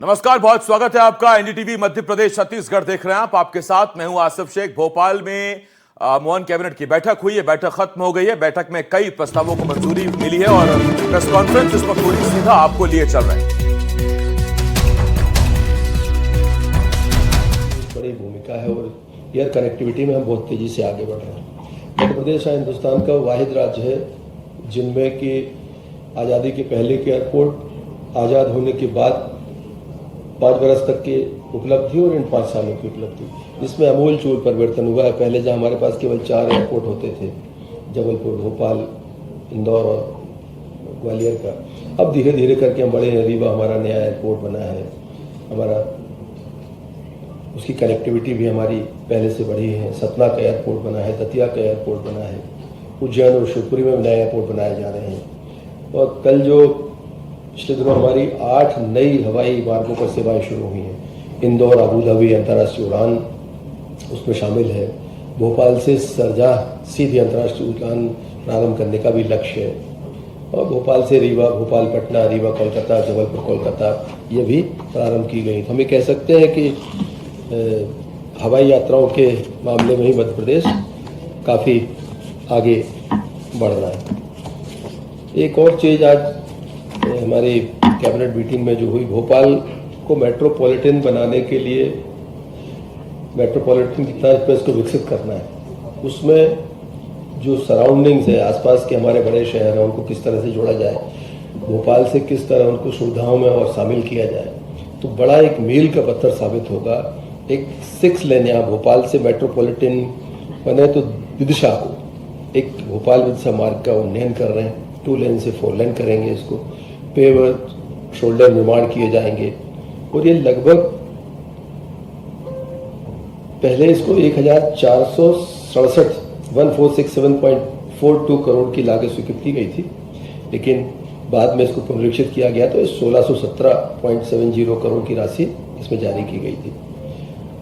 नमस्कार, बहुत स्वागत है आपका। एनडीटीवी मध्य प्रदेश छत्तीसगढ़ देख रहे हैं आप। आपके साथ मैं हूं आसिफ शेख। भोपाल में मोहन कैबिनेट की बैठक हुई है, बैठक खत्म हो गई है। बैठक में कई प्रस्तावों को मंजूरी मिली है और प्रेस कॉन्फ्रेंस इस वक्त पूरी सीधा आपको लिए चल रहे हैं। बड़ी भूमिका है और एयर कनेक्टिविटी में हम बहुत तेजी से आगे बढ़ रहे हैं। मध्य प्रदेश हिंदुस्तान का वाहिद राज्य है जिनमें कि आज़ादी के पहले के एयरपोर्ट, आज़ाद होने के बाद 5 बरस तक की उपलब्धि और इन 5 सालों की उपलब्धि, इसमें अमूल चूल परिवर्तन हुआ है। पहले जहां हमारे पास केवल 4 एयरपोर्ट होते थे, जबलपुर, भोपाल, इंदौर और ग्वालियर का, अब धीरे धीरे करके हम बड़े हैं। रीवा हमारा नया एयरपोर्ट बना है, हमारा उसकी कनेक्टिविटी भी हमारी पहले से बढ़ी है। सतना का एयरपोर्ट बना है, दतिया का एयरपोर्ट बना है, उज्जैन और शिवपुरी में नए एयरपोर्ट बनाए जा रहे हैं। और कल जो पिछले दिनों हमारी 8 नई हवाई मार्गों पर सेवाएं शुरू हुई हैं। इंदौर अबू धाबी अंतर्राष्ट्रीय उड़ान उसमें शामिल है। भोपाल से सरजाह सीधी अंतर्राष्ट्रीय उड़ान प्रारंभ करने का भी लक्ष्य है। और भोपाल से रीवा, भोपाल पटना, रीवा कोलकाता, जबलपुर कोलकाता, ये भी प्रारंभ की गई। तो हम ये कह सकते हैं कि हवाई यात्राओं के मामले में ही मध्य प्रदेश काफ़ी आगे बढ़ रहा है। एक और चीज़ आज हमारी कैबिनेट मीटिंग में जो हुई, भोपाल को मेट्रोपॉलिटन बनाने के लिए मेट्रोपॉलिटन की तर्ज पर इसको विकसित करना है। उसमें जो सराउंडिंग्स है, आसपास के हमारे बड़े शहर हैं, उनको किस तरह से जोड़ा जाए, भोपाल से किस तरह उनको सुविधाओं में और शामिल किया जाए, तो बड़ा एक मील का पत्थर साबित होगा। एक 6 लेन यहाँ भोपाल से मेट्रोपॉलिटन बने तो विदिशा को एक भोपाल विदिशा मार्ग का उन्नयन कर रहे हैं। 2 लेन से 4 लेन करेंगे इसको, पेवर शोल्डर निर्माण किए जाएंगे और ये लगभग पहले इसको 1467.42 करोड़ की लागत स्वीकृत की गई थी, लेकिन बाद में इसको पुनरीक्षित किया गया तो 1617.70 करोड़ की राशि इसमें जारी की गई थी।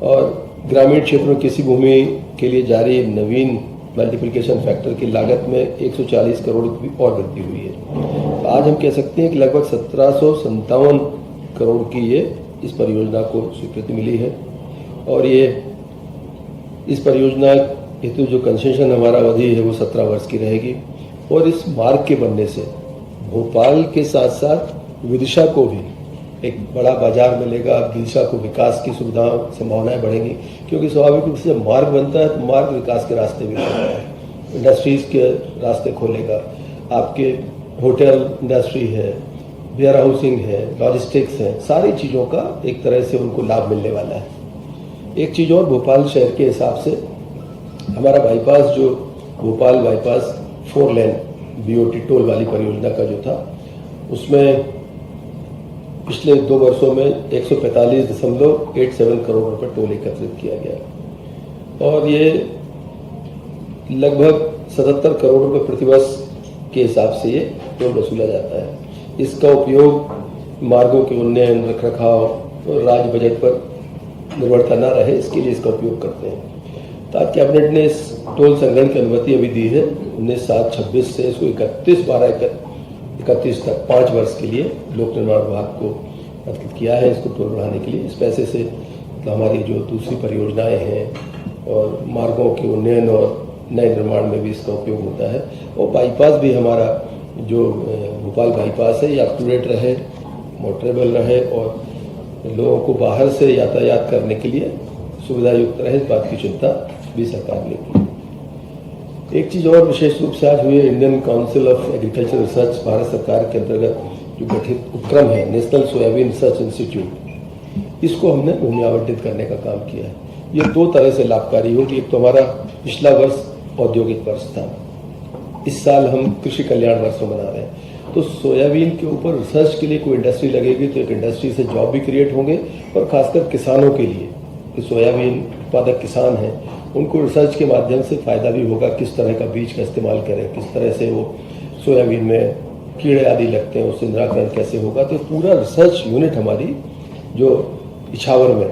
और ग्रामीण क्षेत्रों में किसी भूमि के लिए जारी नवीन मल्टीप्लिकेशन फैक्टर की लागत में 140 करोड़ की और वृद्धि हुई है। तो आज हम कह सकते हैं कि लगभग 1757 करोड़ की ये इस परियोजना को स्वीकृति मिली है। और ये इस परियोजना हेतु जो कंसेशन हमारा अवधि है वो 17 वर्ष की रहेगी। और इस मार्ग के बनने से भोपाल के साथ साथ विदिशा को भी एक बड़ा बाजार मिलेगा। विदिशा को विकास की सुविधाओं संभावनाएं बढ़ेंगी, क्योंकि स्वाभाविक रूप से जब मार्ग बनता है तो मार्ग विकास के रास्ते भी खोलता है, इंडस्ट्रीज के रास्ते खोलेगा। आपके होटल इंडस्ट्री है, वेयर हाउसिंग है, लॉजिस्टिक्स है, सारी चीज़ों का एक तरह से उनको लाभ मिलने वाला है। एक चीज़ और, भोपाल शहर के हिसाब से हमारा बाईपास, जो भोपाल बाईपास 4 लेन BOT टोल वाली परियोजना का जो था, उसमें पिछले 2 वर्षों में 145.87 करोड़ रुपए टोल एकत्रित किया गया और ये लगभग 77 करोड़ रुपए प्रतिवर्ष के हिसाब से ये टोल वसूला जाता है। इसका उपयोग मार्गों के उन्नयन, रखरखाव और राज्य बजट पर निर्भरता न रहे, इसके लिए इसका उपयोग करते हैं। तो आज कैबिनेट ने इस टोल संग्रहण की अनुमति अभी दी है 19/7/26 से इसको 31/12/31 तक 5 वर्ष के लिए लोक निर्माण विभाग को अधिकृत किया है इसको टोल बढ़ाने के लिए। इस पैसे से तो हमारी जो दूसरी परियोजनाएं हैं और मार्गों के उन्नयन और नए निर्माण में भी इसका उपयोग होता है। और बाईपास भी हमारा जो भोपाल बाईपास है ये अप टू डेट रहे, मोटरेबल रहे और लोगों को बाहर से यातायात करने के लिए सुविधा युक्त रहे, इस बात की चिंता भी सरकार ने की। एक चीज़ और विशेष रूप से आज हुई है, Indian council of agriculture research Bharat सरकार के अंतर्गत जो गठित उपक्रम है, नेशनल सोयाबीन रिसर्च इंस्टीट्यूट, इसको हमने भूमि आवंटित करने का काम किया है। ये 2 तरह से लाभकारी होगी। एक तो हमारा पिछला वर्ष औद्योगिक वर्ष था, इस साल हम कृषि कल्याण वर्ष मना रहे हैं। तो सोयाबीन के ऊपर रिसर्च के लिए कोई इंडस्ट्री लगेगी तो एक इंडस्ट्री से जॉब भी क्रिएट होंगे और खासकर किसानों के लिए, कि सोयाबीन उत्पादक किसान हैं, उनको रिसर्च के माध्यम से फ़ायदा भी होगा। किस तरह का बीज का इस्तेमाल करें, किस तरह से वो सोयाबीन में कीड़े आदि लगते हैं, उससे निराकरण कैसे होगा। तो पूरा रिसर्च यूनिट हमारी जो इछावर में,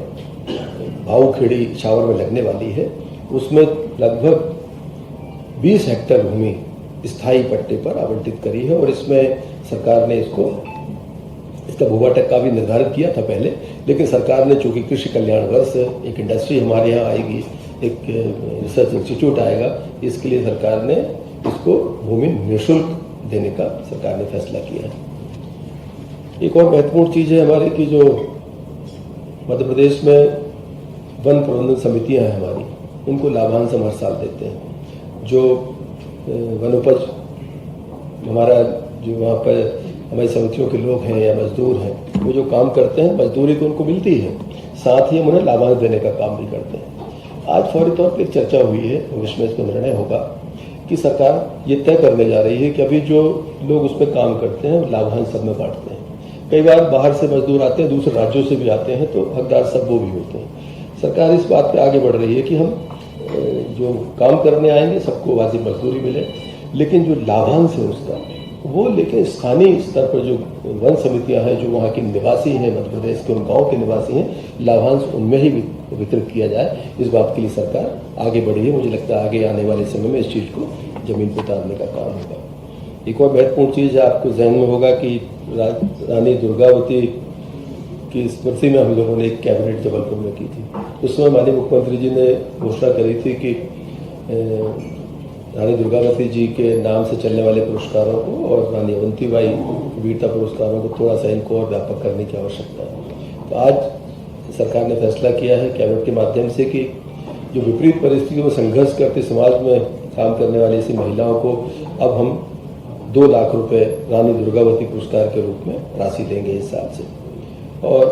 भाऊखेड़ी इछावर में लगने वाली है, उसमें लगभग 20 हेक्टेयर भूमि स्थायी पट्टे पर आवंटित करी है और इसमें सरकार ने इसको इसका भूभाटक का भी निर्धारित किया था पहले, लेकिन सरकार ने चूंकि कृषि कल्याण वर्ष, एक इंडस्ट्री हमारे यहाँ आएगी, एक रिसर्च इंस्टीट्यूट आएगा, इसके लिए सरकार ने इसको भूमि निःशुल्क देने का सरकार ने फैसला किया है। एक और महत्वपूर्ण चीज़ है हमारे की, जो मध्य प्रदेश में वन प्रबंधन समितियां हैं हमारी, उनको लाभांश हम हर साल देते हैं। जो वनोपज हमारा जो वहाँ पर हमारी समितियों के लोग हैं या मजदूर हैं, वो जो काम करते हैं मजदूरी तो उनको मिलती है, साथ ही हम उन्हें लाभांश देने का काम भी करते हैं। आज फौरी तौर पर चर्चा हुई है, भविष्य में इसका निर्णय होगा कि सरकार ये तय करने जा रही है कि अभी जो लोग उस पर काम करते हैं लाभांश सब में बांटते हैं। कई बार बाहर से मजदूर आते हैं, दूसरे राज्यों से भी आते हैं, तो हकदार सब वो भी होते हैं। सरकार इस बात पे आगे बढ़ रही है कि हम जो काम करने आएंगे सबको वाजिब मजदूरी मिले, लेकिन जो लाभांश है उसका वो लेकिन स्थानीय स्तर पर जो वन समितियां हैं, जो वहाँ के निवासी हैं, मध्य प्रदेश के उन गाँव के निवासी हैं, लाभांश उनमें ही वितरित किया जाए, इस बात के लिए सरकार आगे बढ़ी है। मुझे लगता है आगे आने वाले समय में इस चीज़ को जमीन पर उतारने का काम होगा। एक और महत्वपूर्ण चीज़ आपको जहन में होगा कि रानी दुर्गावती की स्मृति में हम लोगों ने एक कैबिनेट जबलपुर में की थी। उस समय माननीय मुख्यमंत्री जी ने घोषणा करी थी कि रानी दुर्गावती जी के नाम से चलने वाले पुरस्कारों को और रानी अवंतीबाई वीरता पुरस्कारों को थोड़ा सा इनको और व्यापक करने की आवश्यकता है। तो आज सरकार ने फैसला किया है कैबिनेट के माध्यम से कि जो विपरीत परिस्थितियों में संघर्ष करते समाज में काम करने वाली ऐसी महिलाओं को अब हम 2 लाख रुपए रानी दुर्गावती पुरस्कार के रूप में राशि देंगे इस साल से। और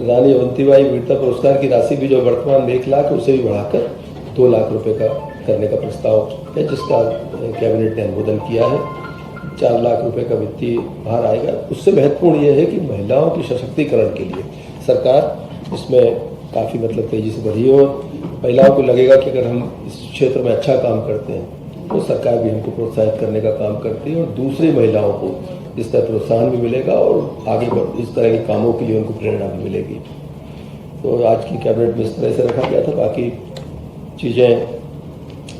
रानी अवंतीबाई वीरता पुरस्कार की राशि भी जो वर्तमान 1 लाख है, उसे भी बढ़ाकर 2 लाख रुपए का करने का प्रस्ताव है, जिसका कैबिनेट ने अनुमोदन किया है। 4 लाख रुपए का वित्तीय भार आएगा। उससे महत्वपूर्ण यह है कि महिलाओं के सशक्तिकरण के लिए सरकार इसमें काफ़ी तेजी से बढ़ी है और महिलाओं को लगेगा कि अगर हम इस क्षेत्र में अच्छा काम करते हैं तो सरकार भी हमको प्रोत्साहित करने का काम करती है और दूसरी महिलाओं को इस तरह प्रोत्साहन भी मिलेगा और आगे इस तरह के कामों के लिए उनको प्रेरणा भी मिलेगी। तो आज की कैबिनेट में इस तरह से रखा गया था। बाकी चीज़ें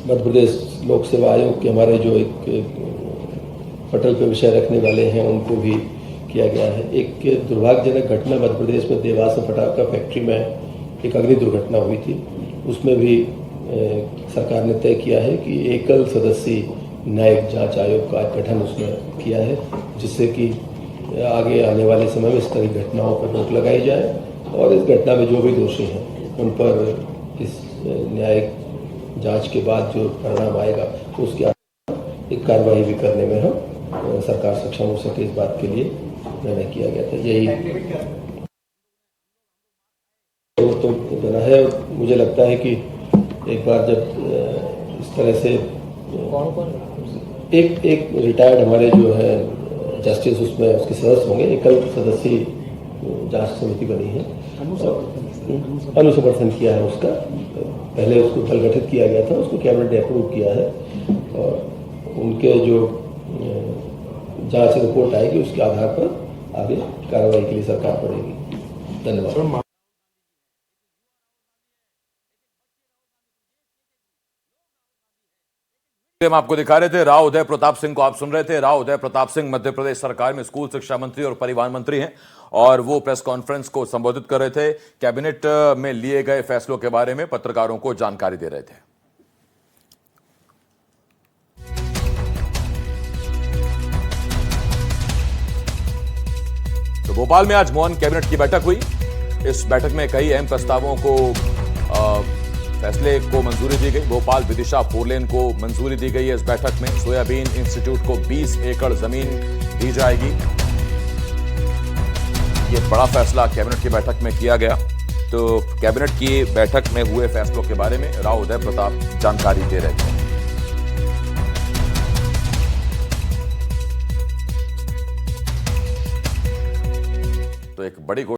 मध्य प्रदेश लोक सेवा आयोग के हमारे जो एक पटल पे विषय रखने वाले हैं उनको भी किया गया है। एक दुर्भाग्यजनक घटना मध्य प्रदेश में देवास में पटाखा फैक्ट्री में एक अग्नि दुर्घटना हुई थी। उसमें भी सरकार ने तय किया है कि एकल सदस्यीय न्यायिक जांच आयोग का गठन उसमें किया है, जिससे कि आगे आने वाले समय में इस तरह की घटनाओं पर रोक लगाई जाए और इस घटना में जो भी दोषी हैं उन पर इस न्यायिक जांच के बाद जो परिणाम आएगा तो उसके आधार एक कार्रवाई भी करने में हम सरकार सक्षम हो सके, इस बात के लिए निर्णय किया गया था। यही तो बना है। मुझे लगता है कि एक बार जब इस तरह से एक रिटायर्ड हमारे जो है जस्टिस उसमें उसके सदस्य होंगे, एकल सदस्यीय जांच समिति बनी है, अनुसमर्थन किया है उसका। पहले उसको कल गठित किया गया था, उसको कैबिनेट ने अप्रूव किया है और उनके जो जांच रिपोर्ट आएगी उसके आधार पर आगे कार्रवाई के लिए सरकार बढ़ेगी। धन्यवाद। हम आपको दिखा रहे थे राव उदय प्रताप सिंह को, आप सुन रहे थे। राव उदय प्रताप सिंह मध्य प्रदेश सरकार में स्कूल शिक्षा मंत्री और परिवहन मंत्री हैं और वो प्रेस कॉन्फ्रेंस को संबोधित कर रहे थे। कैबिनेट में लिए गए फैसलों के बारे में पत्रकारों को जानकारी दे रहे थे। तो भोपाल में आज मौन कैबिनेट की बैठक हुई। इस बैठक में कई अहम प्रस्तावों को फैसले को मंजूरी दी गई। भोपाल विदिशा 4 लेन को मंजूरी दी गई है। इस बैठक में सोयाबीन इंस्टीट्यूट को 20 एकड़ जमीन दी जाएगी। ये बड़ा फैसला कैबिनेट की बैठक में किया गया। तो कैबिनेट की बैठक में हुए फैसलों के बारे में राव उदय प्रताप जानकारी दे रहे थे। तो एक बड़ी